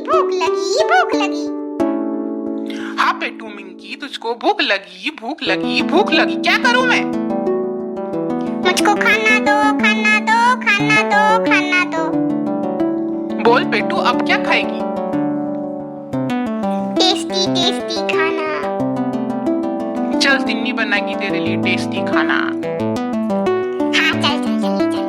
भूख लगी भूख लगी। हाँ पेटू मिंकी, तुझको भूख लगी भूख लगी भूख लगी, क्या करूँ मैं? मुझको खाना दो खाना दो खाना दो खाना दो। बोल पेटू, अब क्या खाएगी? टेस्टी टेस्टी खाना। चल तिन्नी बनाएगी तेरे लिए टेस्टी खाना। हाँ चल चल चल चल।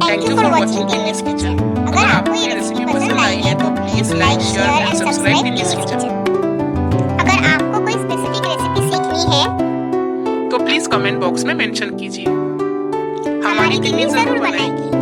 Thank you for watching Tiny's kitchen. अगर आपको ये रेसिपी पसंद आई है तो please like share and subscribe Tiny's kitchen. अगर आपको कोई स्पेसिफिक रेसिपी सीखनी है तो प्लीज कमेंट बॉक्स में मेंशन कीजिए, हमारी टिनी जरूर बनाएगी।